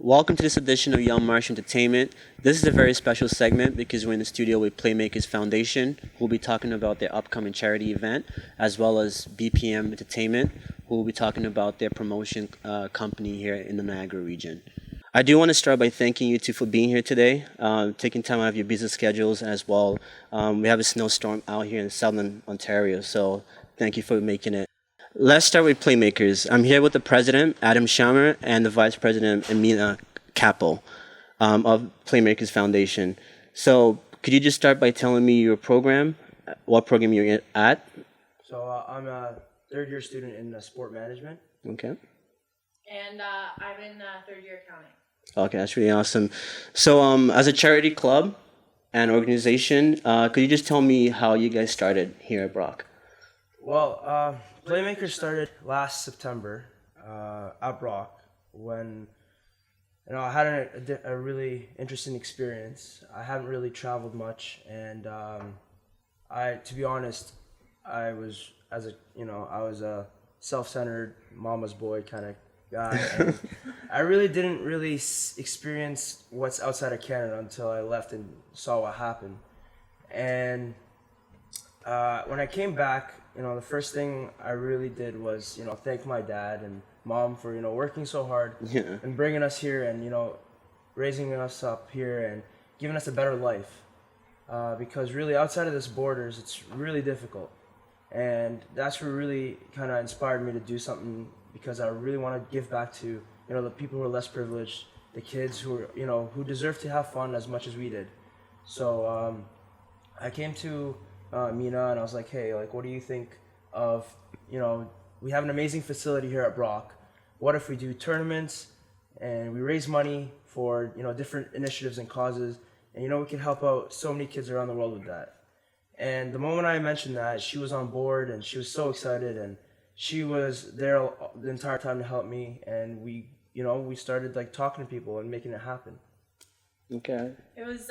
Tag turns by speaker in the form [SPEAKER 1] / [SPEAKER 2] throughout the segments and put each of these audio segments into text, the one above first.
[SPEAKER 1] Welcome to this edition of YoungProject Entertainment. This is a very special segment because we're in the studio with Playmakers Foundation, who will be talking about their upcoming charity event, as well as BPM Entertainment, who will be talking about their promotion company here in the Niagara region. I do want to start by thanking you two for being here today, taking time out of your busy schedules as well. We have a snowstorm out here in southern Ontario, so thank you for making it. Let's start with Playmakers. I'm here with the president, Adam Shammer, and the vice president, Amina Capel, of Playmakers Foundation. So could you just start by telling me your program, what program you're at?
[SPEAKER 2] So I'm a third-year student in sport management.
[SPEAKER 1] Okay.
[SPEAKER 3] And I'm in third-year accounting.
[SPEAKER 1] Okay, that's really awesome. So as a charity club and organization, could you just tell me how you guys started here at Brock?
[SPEAKER 2] Well, Playmakers started last September at Brock when I had a really interesting experience. I hadn't really traveled much, and to be honest, I was a self-centered mama's boy kind of guy, and I really didn't experience what's outside of Canada until I left and saw what happened. And when I came back, the first thing I really did was, thank my dad and mom for, working so hard and bringing us here and, raising us up here and giving us a better life. Because really outside of this borders, it's really difficult. And that's what really kind of inspired me to do something, because I really want to give back to, the people who are less privileged, the kids who are, who deserve to have fun as much as we did. So I came to Mina and I was like, hey, what do you think of, we have an amazing facility here at Brock. What if we do tournaments and we raise money for, different initiatives and causes, and, we can help out so many kids around the world with that. And the moment I mentioned that, she was on board and she was so excited, and she was there the entire time to help me, and we started talking to people and making it happen.
[SPEAKER 1] Okay.
[SPEAKER 3] It was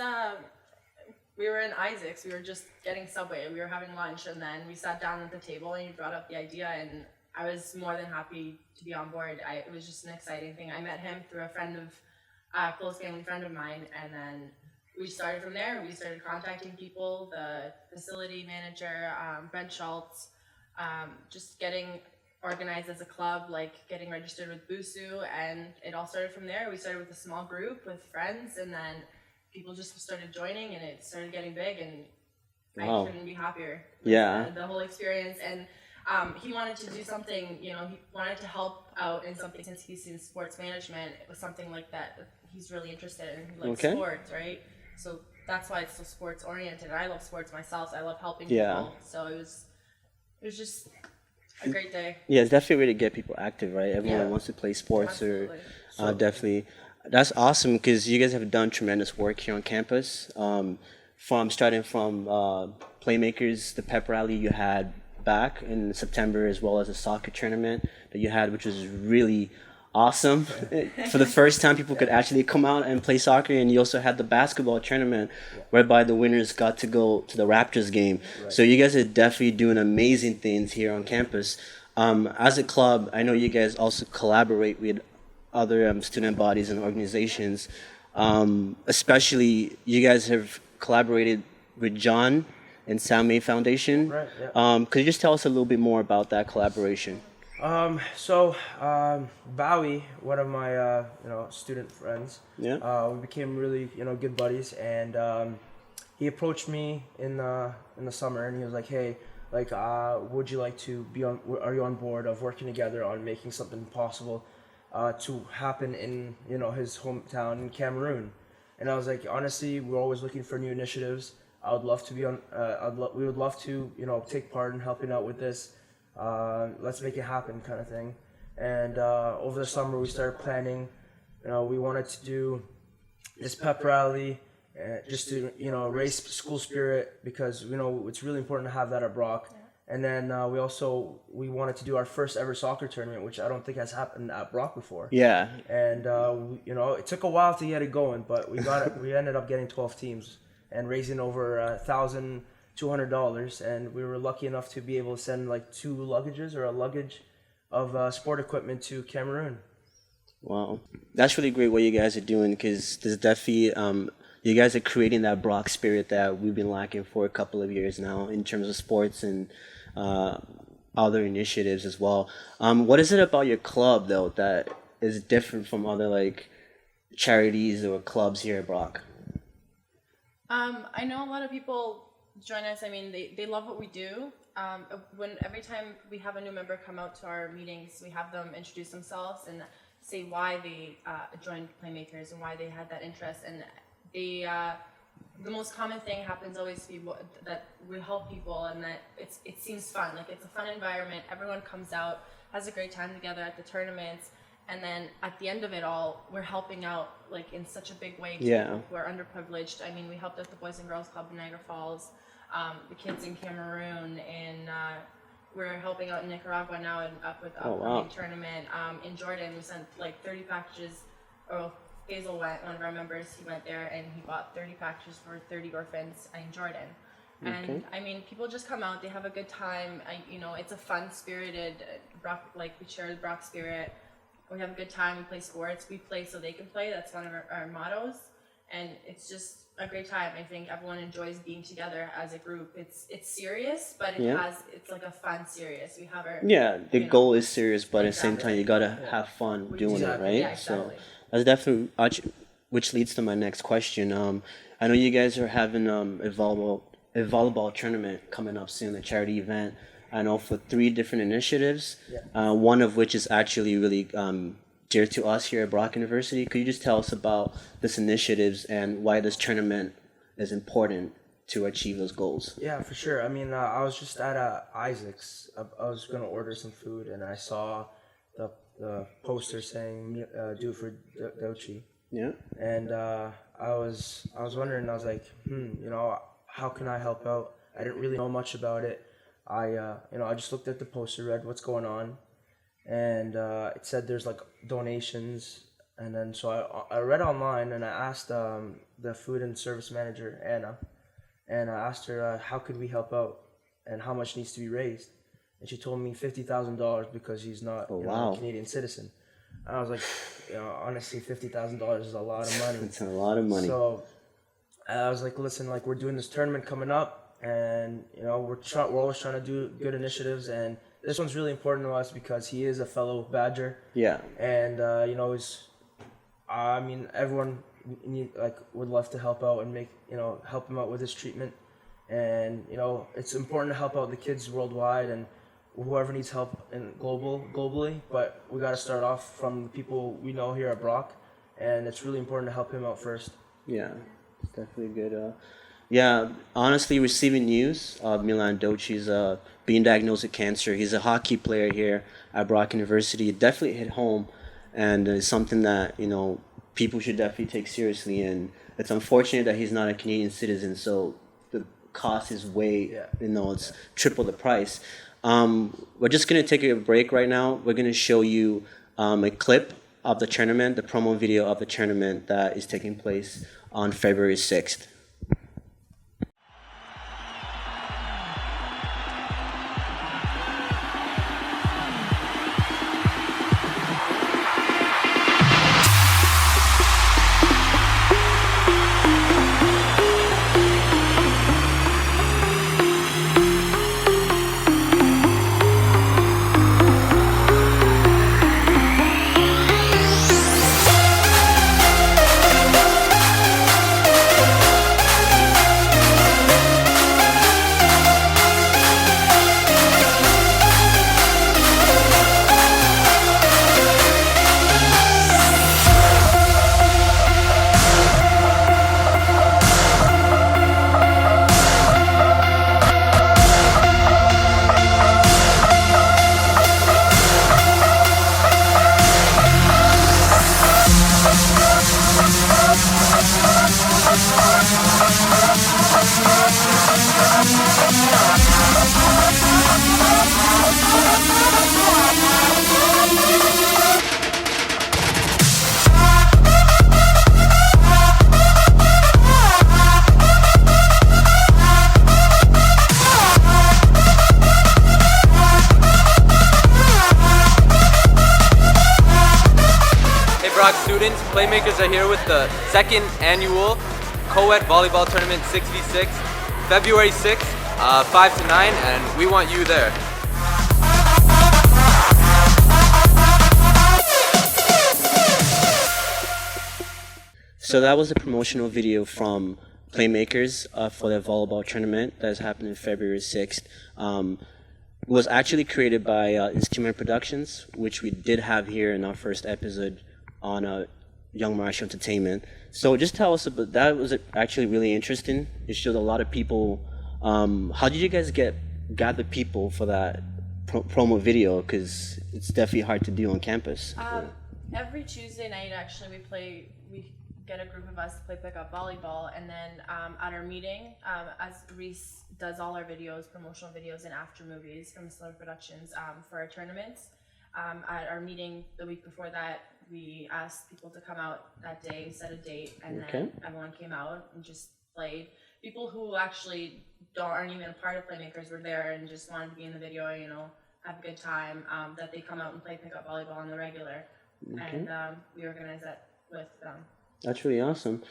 [SPEAKER 3] we were in Isaac's. We were just getting Subway. We were having lunch, and then we sat down at the table, and you brought up the idea, and I was more than happy to be on board. It was just an exciting thing. I met him through a close family friend of mine, and then we started from there. We started contacting people, the facility manager, Brent Schultz, just getting organized as a club, getting registered with Busu, and it all started from there. We started with a small group with friends, and then people just started joining, and it started getting big, and
[SPEAKER 1] Wow.
[SPEAKER 3] I couldn't be happier with the whole experience. And he wanted to do something, he wanted to help out in something, since he's in sports management. It was something like that he's really interested in. He likes sports, right? So that's why it's so sports oriented. I love sports myself, so I love helping people. So it was just a great day.
[SPEAKER 1] Yeah, it's definitely a way to get people active, right? Everyone wants to play sports.
[SPEAKER 3] Absolutely.
[SPEAKER 1] Definitely. That's awesome, because you guys have done tremendous work here on campus. Starting from Playmakers, the pep rally you had back in September, as well as a soccer tournament that you had, which was really awesome. For the first time, people could actually come out and play soccer, and you also had the basketball tournament, whereby the winners got to go to the Raptors game. Right. So you guys are definitely doing amazing things here on campus. As a club, I know you guys also collaborate with other student bodies and organizations. Especially, you guys have collaborated with John and Sammy Foundation.
[SPEAKER 2] Right, yeah.
[SPEAKER 1] Could you just tell us a little bit more about that collaboration?
[SPEAKER 2] Bowie, one of my student friends, we became really good buddies, and he approached me in the summer, and he was like, hey, would you like to are you on board of working together on making something possible to happen in his hometown in Cameroon? And I was like, honestly, we're always looking for new initiatives. I would love to be on. We would love to take part in helping out with this. Let's make it happen, kind of thing. And over the summer, we started planning. We wanted to do this pep rally, just to raise school spirit, because it's really important to have that at Brock. Yeah. And then we wanted to do our first ever soccer tournament, which I don't think has happened at Brock before.
[SPEAKER 1] Yeah.
[SPEAKER 2] And it took a while to get it going, but we got it. We ended up getting 12 teams and raising over $1,200, and we were lucky enough to be able to send 2 luggages or a luggage of sport equipment to Cameroon.
[SPEAKER 1] Wow, that's really great what you guys are doing because there's definitely you guys are creating that Brock spirit that we've been lacking for a couple of years now in terms of sports and uh, other initiatives as well. What is it about your club though that is different from other like charities or clubs here at Brock?
[SPEAKER 3] I know a lot of people join us. I mean, they love what we do. When every time we have a new member come out to our meetings, we have them introduce themselves and say why they joined Playmakers and why they had that interest. And they, the most common thing happens always to be that we help people and that it seems fun. Like it's a fun environment. Everyone comes out, has a great time together at the tournaments. And then at the end of it all, we're helping out like in such a big way to people who are underprivileged. I mean, we helped out the Boys and Girls Club in Niagara Falls, the kids in Cameroon, and we're helping out in Nicaragua now and up with upcoming tournament. In Jordan, we sent like 30 packages. Or Hazel went, one of our members, he went there and he bought 30 packages for 30 orphans in Jordan. And I mean, people just come out, they have a good time. It's a fun, spirited Brock, like we share the Brock spirit. We have a good time, we play sports, we play so they can play, that's one of our mottos, and it's just a great time. I think everyone enjoys being together as a group. It's serious, but it's like a fun serious. We have our
[SPEAKER 1] the goal is serious, but at the same time you gotta have fun doing it, right?
[SPEAKER 3] Yeah, exactly.
[SPEAKER 1] So that's definitely which leads to my next question. I know you guys are having a volleyball tournament coming up soon, a charity event. I know for 3 different initiatives, one of which is actually really dear to us here at Brock University. Could you just tell us about this initiatives and why this tournament is important to achieve those goals?
[SPEAKER 2] Yeah, for sure. I mean, I was just at Isaac's. I was going to order some food, and I saw the poster saying, do it for Dochi.
[SPEAKER 1] Yeah.
[SPEAKER 2] And I was wondering, I was like, how can I help out? I didn't really know much about it. I just looked at the poster, read what's going on, and it said there's like donations, and then so I read online and I asked the food and service manager Anna, and I asked her how could we help out and how much needs to be raised, and she told me $50,000 because he's not a Canadian citizen. And I was like, honestly, $50,000 is a lot of money.
[SPEAKER 1] It's a lot of money.
[SPEAKER 2] So I was like, listen, like we're doing this tournament coming up. And we're always trying to do good initiatives, and this one's really important to us because he is a fellow Badger. Yeah. And everyone would love to help out and help him out with his treatment, and it's important to help out the kids worldwide and whoever needs help globally. But we got to start off from the people we know here at Brock, and it's really important to help him out first.
[SPEAKER 1] Yeah, it's definitely good. Yeah, honestly, receiving news of Milan Dochi's being diagnosed with cancer. He's a hockey player here at Brock University. It definitely hit home, and it's something that people should definitely take seriously. And it's unfortunate that he's not a Canadian citizen, so the cost is way, it's triple the price. We're just gonna take a break right now. We're gonna show you a clip of the tournament, the promo video of the tournament that is taking place on February 6th.
[SPEAKER 4] Brock students. Playmakers are here with the second annual co-ed volleyball tournament 6v6, February 6th, 5 to 9, and we want you there.
[SPEAKER 1] So that was a promotional video from Playmakers for their volleyball tournament that is happening February 6th. It was actually created by Instrument Productions, which we did have here in our first episode on Young Marshall Entertainment. So just tell us about that. Was actually really interesting. It showed a lot of people. How did you guys gather people for that promo video? Because it's definitely hard to do on campus.
[SPEAKER 3] Every Tuesday night, actually, we get a group of us to play pickup volleyball, and then at our meeting, as Reese does all our videos, promotional videos and after movies from Instrument Productions for our tournaments. At our meeting the week before that, we asked people to come out that day, set a date, and then everyone came out and just played. People who actually aren't even a part of Playmakers were there and just wanted to be in the video, have a good time, that they come out and play pickup volleyball on the regular. And we organized that with them.
[SPEAKER 1] That's really awesome.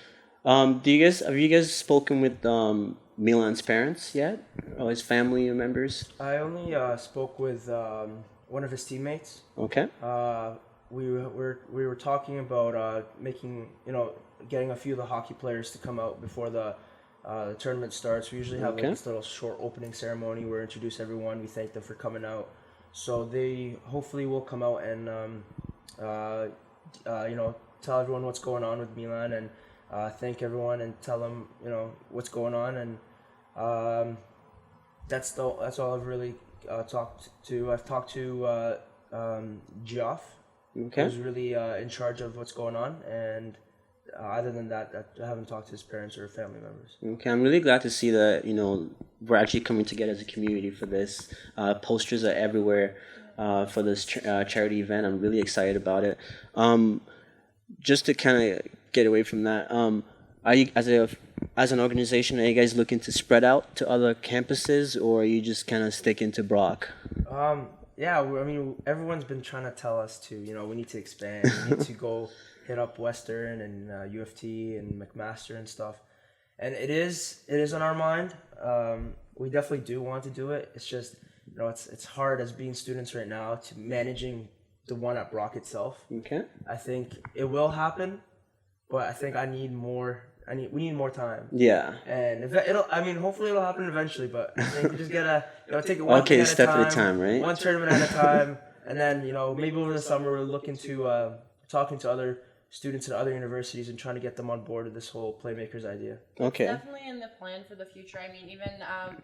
[SPEAKER 1] Have you guys spoken with Milan's parents yet, or his family members?
[SPEAKER 2] I only spoke with one of his teammates.
[SPEAKER 1] Okay.
[SPEAKER 2] We were talking about getting a few of the hockey players to come out before the tournament starts. We usually have this little short opening ceremony where we introduce everyone. We thank them for coming out. So they hopefully will come out and tell everyone what's going on with Milan and thank everyone and tell them what's going on, and that's all I've really talked to. I've talked to Geoff, who's really in charge of what's going on, and other than that, I haven't talked to his parents or family members.
[SPEAKER 1] Okay, I'm really glad to see that we're actually coming together as a community for this. Posters are everywhere for this charity event. I'm really excited about it. Just to kind of get away from that, are you as an organization, are you guys looking to spread out to other campuses, or are you just kind of sticking to Brock?
[SPEAKER 2] Yeah, everyone's been trying to tell us to, we need to expand. We need to go hit up Western and U of T and McMaster and stuff. And it is on our mind. We definitely do want to do it. It's just, it's hard as being students right now to managing the one at Brock itself. Okay. I think it will happen, but I think we need more time. Yeah. And hopefully it'll happen eventually, but I think we just gotta, take it one step at a time, right? One tournament at a time, and then, maybe over the summer we'll look into talking to other students at other universities and trying to get them on board with this whole Playmakers idea. Okay.
[SPEAKER 3] It's definitely in the plan for the future. Even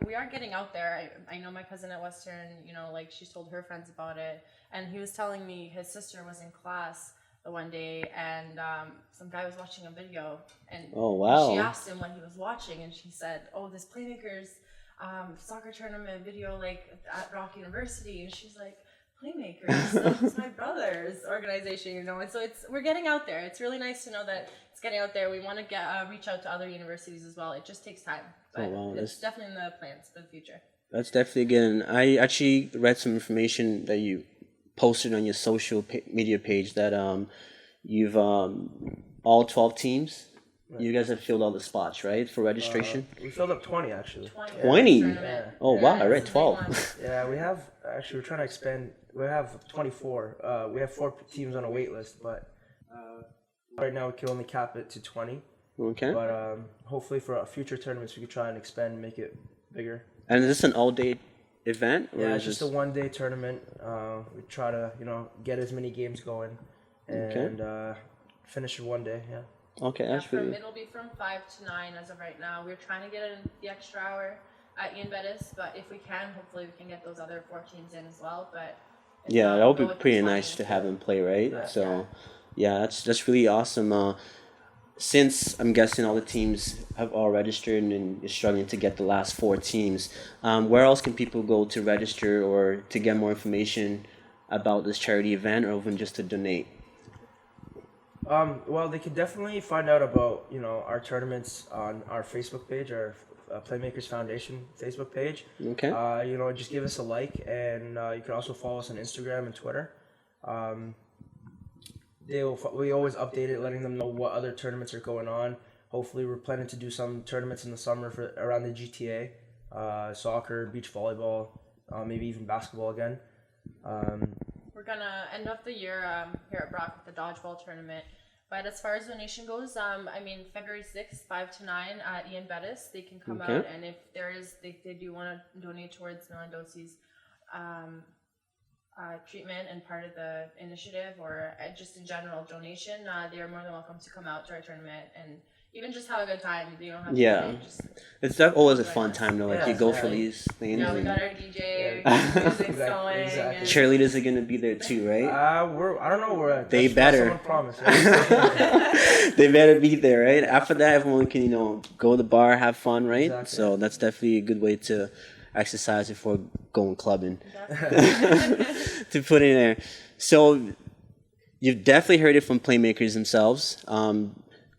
[SPEAKER 3] we are getting out there. I know my cousin at Western, she's told her friends about it, and he was telling me his sister was in class the one day, and some guy was watching a video, and she asked him what he was watching, and she said, this Playmakers soccer tournament video at Rock University, and she's like, Playmakers, it's my brother's organization, and so we're getting out there. It's really nice to know that it's getting out there. We want to reach out to other universities as well. It just takes time, but it's definitely in the plans for the future.
[SPEAKER 1] That's definitely good. And I actually read some information that you posted on your social media page that you've all 12 teams. Right. You guys have filled all the spots, right, for registration?
[SPEAKER 2] We filled up 20 actually.
[SPEAKER 1] 20? Yeah. Oh wow! I read 12.
[SPEAKER 2] Yeah, we're trying to expand. We have 24. We have 4 teams on a wait list, but right now we can only cap it to 20. Okay. But hopefully for future tournaments we could try and expand and make it bigger.
[SPEAKER 1] And is this an all-day event? Or
[SPEAKER 2] yeah, it's just a one-day tournament. We try to get as many games going and finish in one day. Yeah.
[SPEAKER 1] Okay, that's really.
[SPEAKER 3] It'll be from 5 to 9 as of right now. We're trying to get in the extra hour at Ian Bettis, but if we can, hopefully we can get those other 4 teams in as well. But
[SPEAKER 1] yeah, that would be pretty nice to have them play, right? Yeah. So, yeah, that's really awesome. Since I'm guessing all the teams have all registered and you're struggling to get the last 4 teams, where else can people go to register or to get more information about this charity event, or even just to donate?
[SPEAKER 2] Well, they could definitely find out about our tournaments on our Facebook page, our Playmakers Foundation Facebook page. Okay. Just give us a like, and you can also follow us on Instagram and Twitter. we always update it, letting them know what other tournaments are going on. Hopefully, we're planning to do some tournaments in the summer for around the GTA, soccer, beach volleyball, maybe even basketball again.
[SPEAKER 3] We're gonna end off the year here at Brock with the dodgeball tournament. But as far as donation goes, February 6th, 5 to 9 at Ian Bettis, they can come out, and if they do want to donate towards Melendosi's treatment and part of the initiative, or just in general donation, they are more than welcome to come out to our tournament and even just have a good time. You don't have to donate,
[SPEAKER 1] it's always a fun time though. Like you go for these things.
[SPEAKER 3] Yeah, we got our DJ, music's going.
[SPEAKER 2] Exactly.
[SPEAKER 1] Cheerleaders are gonna be there too, right?
[SPEAKER 2] I don't know where.
[SPEAKER 1] They better.
[SPEAKER 2] Someone promised. Right?
[SPEAKER 1] They better be there, right? After that, everyone can go to the bar, have fun, right?
[SPEAKER 2] Exactly.
[SPEAKER 1] So that's definitely a good way to exercise before going clubbing. To put in there. So you've definitely heard it from Playmakers themselves.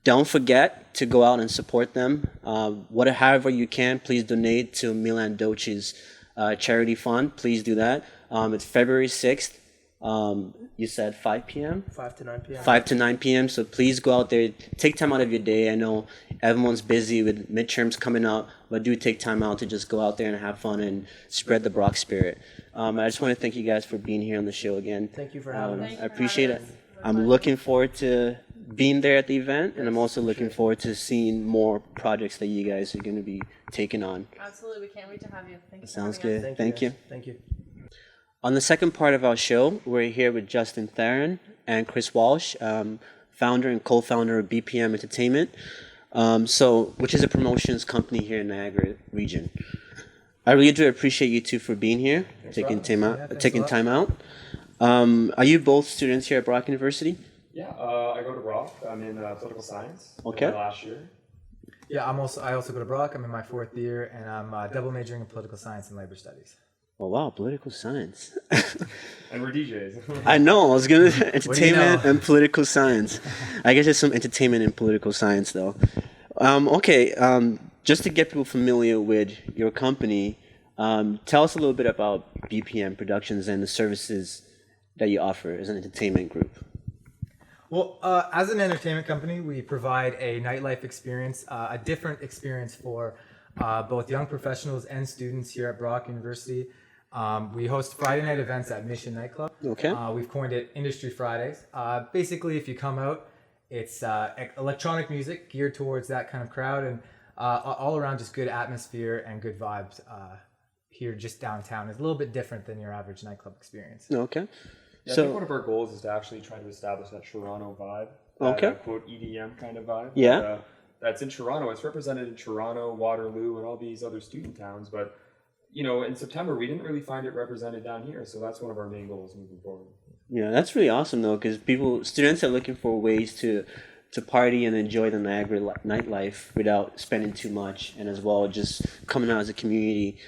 [SPEAKER 1] Don't forget to go out and support them. However you can, please donate to Milan Docci's charity fund. Please do that. It's February 6th. You said 5 p.m.?
[SPEAKER 2] 5 to 9 p.m.
[SPEAKER 1] 5 to 9 p.m. So please go out there. Take time out of your day. I know everyone's busy with midterms coming up, but do take time out to just go out there and have fun and spread the Brock spirit. I just want to thank you guys for being here on the show again.
[SPEAKER 2] Thank you for having us.
[SPEAKER 1] I appreciate it. I'm looking forward to being there at the event, and I'm also looking forward to seeing more projects that you guys are going to be taking on.
[SPEAKER 3] Absolutely, we can't wait to have you. Thank you.
[SPEAKER 1] Sounds
[SPEAKER 3] for having
[SPEAKER 1] good.
[SPEAKER 3] us.
[SPEAKER 1] Thank you.
[SPEAKER 2] Thank you.
[SPEAKER 1] On the second part of our show, we're here with Justin Theron and Chris Walsh, founder and co-founder of BPM Entertainment, which is a promotions company here in Niagara region. I really do appreciate you two for being here, taking time out. Are you both students here at Brock University?
[SPEAKER 5] Yeah, I go to Brock. I'm in political science.
[SPEAKER 1] Okay.
[SPEAKER 5] Last year.
[SPEAKER 6] Yeah, I also go to Brock. I'm in my 4th year, and I'm double majoring in political science and labor studies.
[SPEAKER 1] Oh wow, political science.
[SPEAKER 5] And we're DJs.
[SPEAKER 1] I know. I was gonna entertainment
[SPEAKER 6] know?
[SPEAKER 1] and political science. I guess there's some entertainment in political science though. Just to get people familiar with your company, tell us a little bit about BPM Productions and the services that you offer as an entertainment group.
[SPEAKER 6] Well, as an entertainment company, we provide a nightlife experience, a different experience for both young professionals and students here at Brock University. We host Friday night events at Mission Nightclub.
[SPEAKER 1] Okay.
[SPEAKER 6] We've coined it Industry Fridays. Basically, if you come out, it's electronic music geared towards that kind of crowd, and all around just good atmosphere and good vibes here just downtown. It's a little bit different than your average nightclub experience.
[SPEAKER 1] Okay.
[SPEAKER 5] Yeah, I think one of our goals is to actually try to establish that Toronto vibe. That, quote, EDM kind of vibe.
[SPEAKER 1] Yeah.
[SPEAKER 5] That's in Toronto. It's represented in Toronto, Waterloo, and all these other student towns. But, in September, we didn't really find it represented down here. So that's one of our main goals moving forward.
[SPEAKER 1] Yeah, that's really awesome though, because students are looking for ways to party and enjoy the Niagara nightlife without spending too much, and as well just coming out as a community.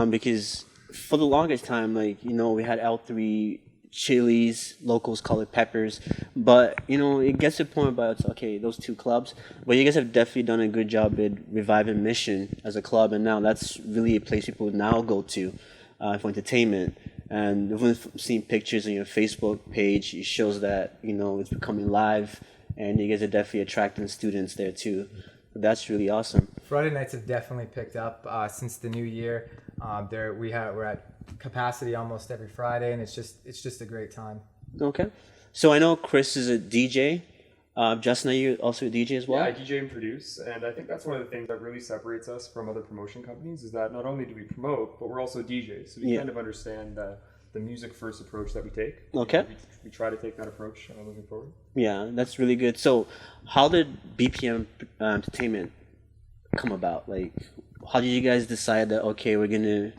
[SPEAKER 1] Because for the longest time, we had L3, Chili's, locals call it Peppers, but it gets to the point about those two clubs. But you guys have definitely done a good job with reviving Mission as a club, and now that's really a place people now go to for entertainment. And we've seen pictures on your Facebook page. It shows that it's becoming live, and you guys are definitely attracting students there too. That's really awesome.
[SPEAKER 6] Friday nights have definitely picked up since the new year. We're at capacity almost every Friday, and it's just a great time.
[SPEAKER 1] Okay, so I know Chris is a DJ. Justin, are you also a DJ as well?
[SPEAKER 5] Yeah, I DJ and produce, and I think that's one of the things that really separates us from other promotion companies is that not only do we promote, but we're also DJs. So we kind of understand the music first approach that we take.
[SPEAKER 1] Okay.
[SPEAKER 5] We try to take that approach moving forward.
[SPEAKER 1] Yeah, that's really good. So how did BPM Entertainment come about? How did you guys decide that, we're going to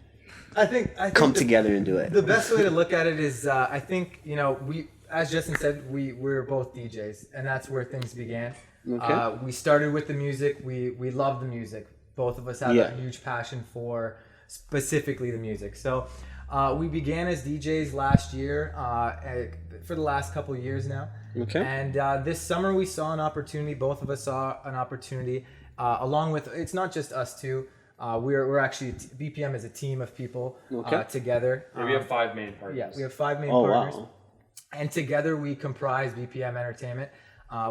[SPEAKER 6] I think
[SPEAKER 1] come together and do it?
[SPEAKER 6] The best way to look at it is, I think, we, as Justin said, we're both DJs, and that's where things began.
[SPEAKER 1] Okay.
[SPEAKER 6] We started with the music. We love the music. Both of us have a huge passion for specifically the music. So we began as DJs last year, for the last couple of years now.
[SPEAKER 1] Okay.
[SPEAKER 6] And this summer we saw an opportunity. Both of us saw an opportunity, along with, it's not just us two. We're actually, BPM is a team of people together.
[SPEAKER 5] Yeah, we have 5 main partners.
[SPEAKER 6] Yeah, we have 5 main partners.
[SPEAKER 1] Wow.
[SPEAKER 6] And together we comprise BPM Entertainment.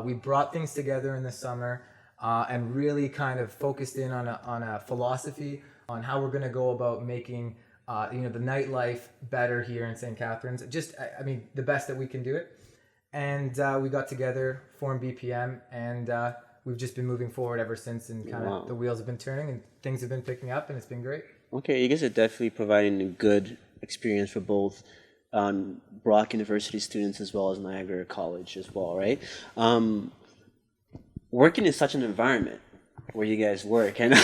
[SPEAKER 6] We brought things together in the summer and really kind of focused in on a philosophy on how we're going to go about making the nightlife better here in St. Catharines. Just, I mean, the best that we can do it. And we got together, formed BPM, and we've just been moving forward ever since, and kind of the wheels have been turning and things have been picking up, and it's been great. Okay,
[SPEAKER 1] you guys are definitely providing a good experience for both Brock University students as well as Niagara College as well, right? Working in such an environment where you guys work, and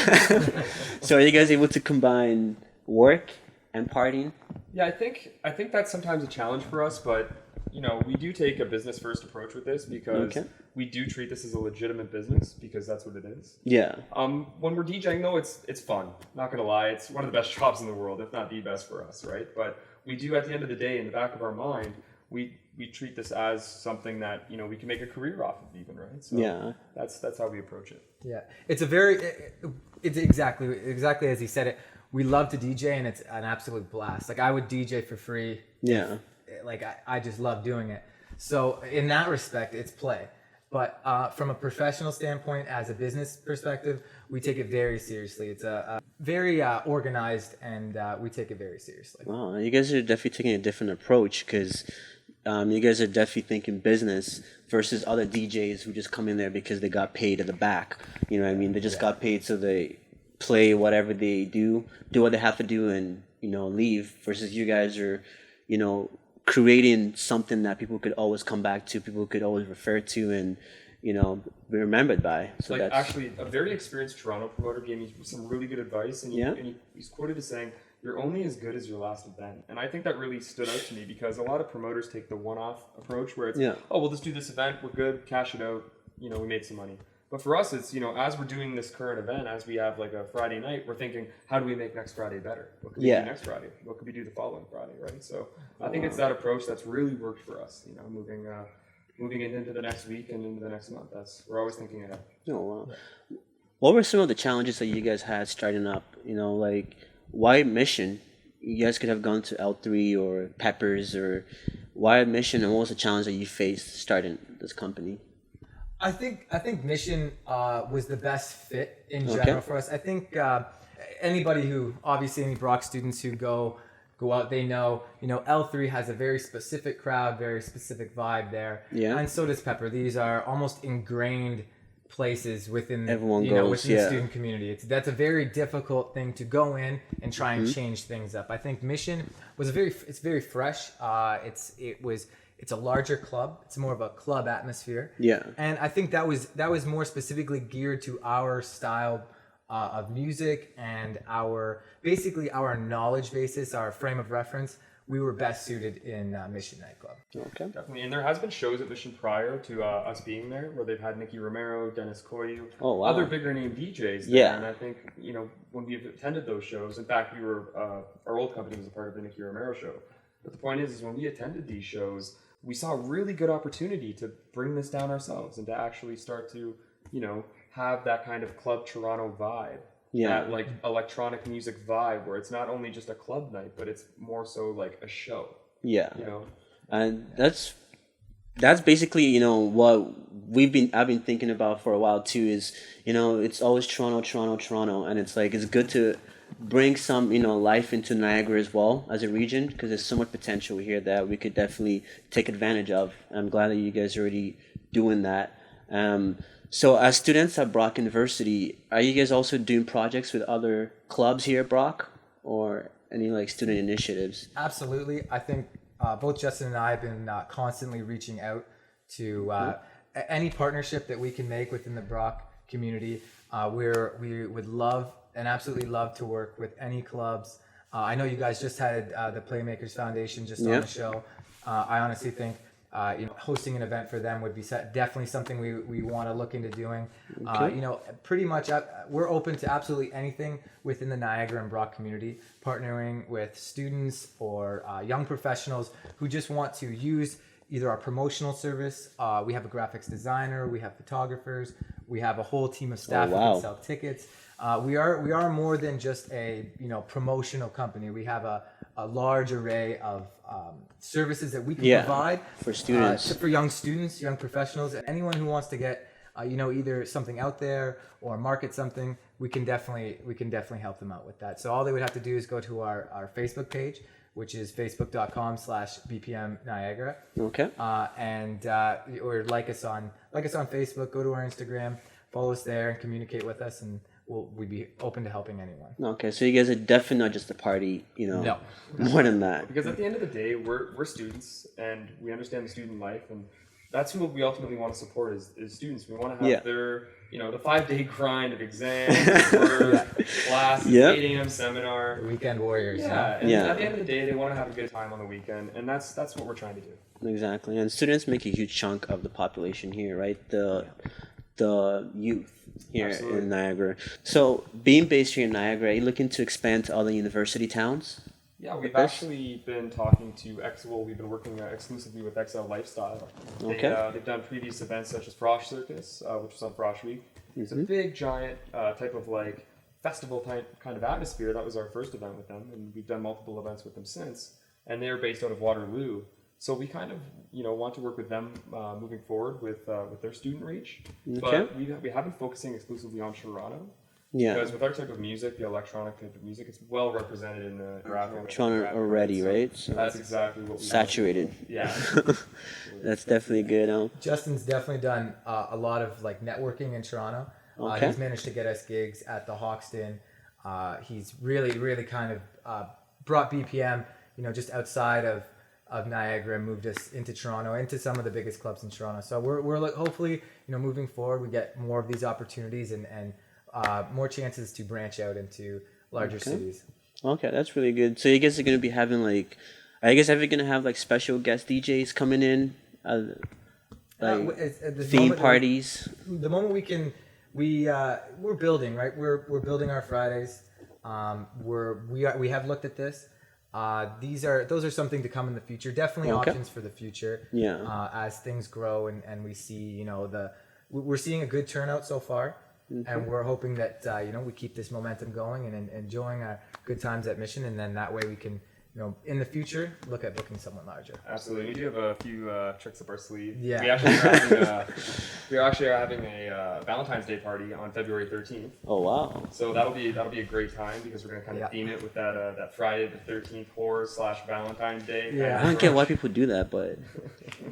[SPEAKER 1] so are you guys able to combine work and partying?
[SPEAKER 5] Yeah, I think that's sometimes a challenge for us, but we do take a business first approach with this because we do treat this as a legitimate business because that's what it is.
[SPEAKER 1] Yeah.
[SPEAKER 5] When we're DJing though, it's fun. Not gonna lie, it's one of the best jobs in the world, if not the best for us, right? But we do, at the end of the day, in the back of our mind, we treat this as something that we can make a career off of, even, right? So
[SPEAKER 1] yeah,
[SPEAKER 5] that's how we approach it.
[SPEAKER 6] Yeah, it's exactly as he said it. We love to DJ, and it's an absolute blast. Like, I would DJ for free.
[SPEAKER 1] Yeah.
[SPEAKER 6] I just love doing it. So in that respect, it's play. But from a professional standpoint, as a business perspective, we take it very seriously. It's a very organized, and we take it very seriously.
[SPEAKER 1] Wow, you guys are definitely taking a different approach because you guys are definitely thinking business versus other DJs who just come in there because they got paid at the back. You know what I mean? They just got paid, so they play whatever they do what they have to do, and leave. Versus you guys are, creating something that people could always come back to, people could always refer to, and be remembered by. So
[SPEAKER 5] that's actually a very experienced Toronto promoter gave me some really good advice, and he's quoted as saying, "You're only as good as your last event." And I think that really stood out to me because a lot of promoters take the one-off approach where it's, oh, we'll just do this event, we're good, cash it out, we made some money. But for us, it's, as we're doing this current event, as we have like a Friday night, we're thinking, how do we make next Friday better? What could we do next Friday? What could we do the following Friday, right? So I think it's that approach that's really worked for us, moving it into the next week and into the next month. We're always thinking ahead.
[SPEAKER 1] Oh, wow. What were some of the challenges that you guys had starting up? Why Mission? You guys could have gone to L3 or Peppers, or why Mission, and what was the challenge that you faced starting this company?
[SPEAKER 6] I think Mission was the best fit in general for us. I think anybody who, obviously any Brock students who go out, they know, L3 has a very specific crowd, very specific vibe there. Yeah. And so does Pepper. These are almost ingrained places within the student community. That's a very difficult thing to go in and try and change things up. I think Mission was it's very fresh. It's a larger club. It's more of a club atmosphere. Yeah. And I think that was more specifically geared to our style of music and our knowledge basis, our frame of reference. We were best suited in Mission Nightclub.
[SPEAKER 5] Okay. Definitely. And there has been shows at Mission prior to us being there where they've had Nicky Romero, Dennis Coyu, other bigger name DJs there. Yeah. And I think, when we've attended those shows, in fact, our old company was a part of the Nicky Romero show. But the point is when we attended these shows, we saw a really good opportunity to bring this down ourselves and to actually start to, have that kind of Club Toronto vibe. Yeah. That like electronic music vibe where it's not only just a club night, but it's more so like a show. Yeah.
[SPEAKER 1] And that's basically, what I've been thinking about for a while too is, it's always Toronto, and it's like, it's good to bring some, life into Niagara as well as a region, because there's so much potential here that we could definitely take advantage of. I'm glad that you guys are already doing that. So as students at Brock University, are you guys also doing projects with other clubs here at Brock, or any student initiatives?
[SPEAKER 6] Absolutely. I think both Justin and I have been constantly reaching out to any partnership that we can make within the Brock community. We would love and absolutely love to work with any clubs. I know you guys just had the Playmakers Foundation just on the show. I honestly think hosting an event for them would be definitely something we want to look into doing. Pretty much we're open to absolutely anything within the Niagara and Brock community, partnering with students or young professionals who just want to use either our promotional service. We have a graphics designer, we have photographers, we have a whole team of staff who can sell tickets. We are more than just a promotional company. We have a large array of services that we can
[SPEAKER 1] Yeah,
[SPEAKER 6] provide
[SPEAKER 1] for students.
[SPEAKER 6] for young students, young professionals, and anyone who wants to get either something out there or market something. We can definitely help them out with that. So all they would have to do is go to our Facebook page, which is facebook.com/BPM Niagara.
[SPEAKER 1] Okay.
[SPEAKER 6] Or like us on Facebook. Go to our Instagram, follow us there, and communicate with us, and we'd be open to helping anyone.
[SPEAKER 1] Okay, so you guys are definitely not just a party,
[SPEAKER 6] No.
[SPEAKER 1] more than that.
[SPEAKER 5] Because at the end of the day, we're students and we understand the student life, and that's what we ultimately want to support is students. We want to have their, the 5-day grind of exams, work, class, 8 a.m. seminar.
[SPEAKER 6] Weekend warriors.
[SPEAKER 5] Yeah, and at the end of the day, they want to have a good time on the weekend, and that's what we're trying to do.
[SPEAKER 1] Exactly, and students make a huge chunk of the population here, right? The youth here in Niagara. So, being based here in Niagara, are you looking to expand to other university towns?
[SPEAKER 5] Yeah, we've actually been talking to XL. We've been working exclusively with XL Lifestyle. They've done previous events such as Frosh Circus, which was on Frosh Week. It's a big, giant type of like festival type kind of atmosphere. That was our first event with them, and we've done multiple events with them since. And they're based out of Waterloo. So we kind of, want to work with them moving forward with their student reach. But we have been focusing exclusively on Toronto.
[SPEAKER 1] Yeah.
[SPEAKER 5] Because with our type of music, the electronic type of music, it's well represented in the graphic.
[SPEAKER 1] Toronto already, right? So
[SPEAKER 5] that's exactly what we
[SPEAKER 1] saturated.
[SPEAKER 5] Yeah.
[SPEAKER 1] That's definitely good.
[SPEAKER 6] Justin's definitely done a lot of like networking in Toronto. He's managed to get us gigs at the Hoxton. He's really kind of brought BPM, just outside of Niagara and moved us into Toronto, into some of the biggest clubs in Toronto. So we're like, hopefully, moving forward, we get more of these opportunities and more chances to branch out into larger cities. Okay,
[SPEAKER 1] that's really good. So you guys are going to be having are you guys ever going to have like special guest DJs coming in? Theme parties?
[SPEAKER 6] The moment we can, we're building, right? We're building our Fridays. We have looked at this. Those are something to come in the future. Definitely options for the future.
[SPEAKER 1] Yeah.
[SPEAKER 6] As things grow and we see, we're seeing a good turnout so far. And we're hoping that we keep this momentum going and enjoying our good times at Mission, and then that way we can, in the future, look at booking someone larger.
[SPEAKER 5] Absolutely, we do have a few tricks up our sleeve.
[SPEAKER 6] Yeah,
[SPEAKER 5] we actually are having a Valentine's Day party on February 13th.
[SPEAKER 1] Oh wow!
[SPEAKER 5] So that'll be a great time because we're gonna kind of theme it with that Friday the 13th horror/Valentine's Day.
[SPEAKER 6] Yeah,
[SPEAKER 1] I don't get why people do that, but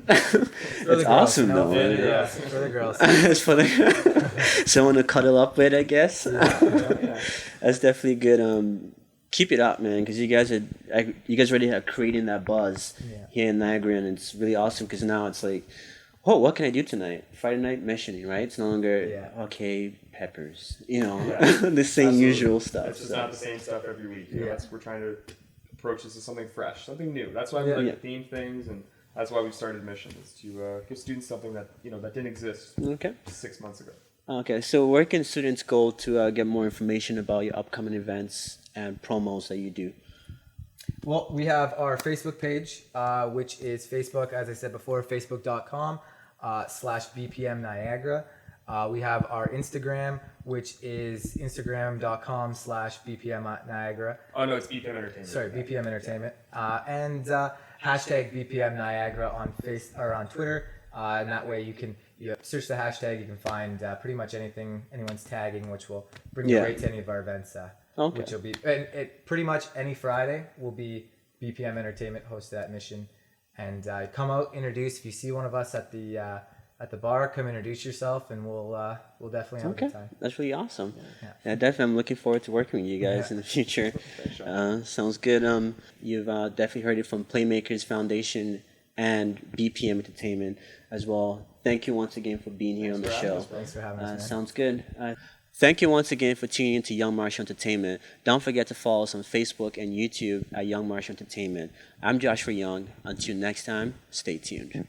[SPEAKER 6] it's
[SPEAKER 1] awesome though.
[SPEAKER 6] Yeah, it's for the girls.
[SPEAKER 1] It's for the someone to cuddle up with, I guess.
[SPEAKER 5] Yeah.
[SPEAKER 1] That's definitely good. Keep it up, man, because you guys already are creating that buzz here in Niagara, and it's really awesome because now it's like, oh, what can I do tonight? Friday night missioning, right? It's no longer okay, peppers, the same usual stuff.
[SPEAKER 5] It's just not the same stuff every week. We're trying to approach this as something fresh, something new. That's why we like to theme things, and that's why we started Mission, is to give students something that that didn't exist 6 months ago.
[SPEAKER 1] Okay, so where can students go to get more information about your upcoming events and promos that you do?
[SPEAKER 6] Well, we have our Facebook page, which is Facebook, as I said before, facebook.com/BPM Niagara. We have our Instagram, which is instagram.com/BPM Niagara.
[SPEAKER 5] Oh, no, it's BPM Entertainment.
[SPEAKER 6] Sorry, BPM Entertainment. And hashtag BPM Niagara on Twitter. And that way you can search the hashtag, you can find pretty much anything anyone's tagging, which will bring you right to any of our events. Which will be, pretty much any Friday will be BPM Entertainment hosted at Mission. And come out, introduce. If you see one of us at the bar, come introduce yourself, and we'll definitely have a good time.
[SPEAKER 1] That's really awesome. Yeah, definitely. I'm looking forward to working with you guys in the future. Sounds good. You've definitely heard it from Playmakers Foundation and BPM Entertainment as well. Thank you once again for being here on the show.
[SPEAKER 6] Thanks for having us.
[SPEAKER 1] Sounds good. Thank you once again for tuning into Young Marshall Entertainment. Don't forget to follow us on Facebook and YouTube at Young Marshall Entertainment. I'm Joshua Young. Until next time, stay tuned.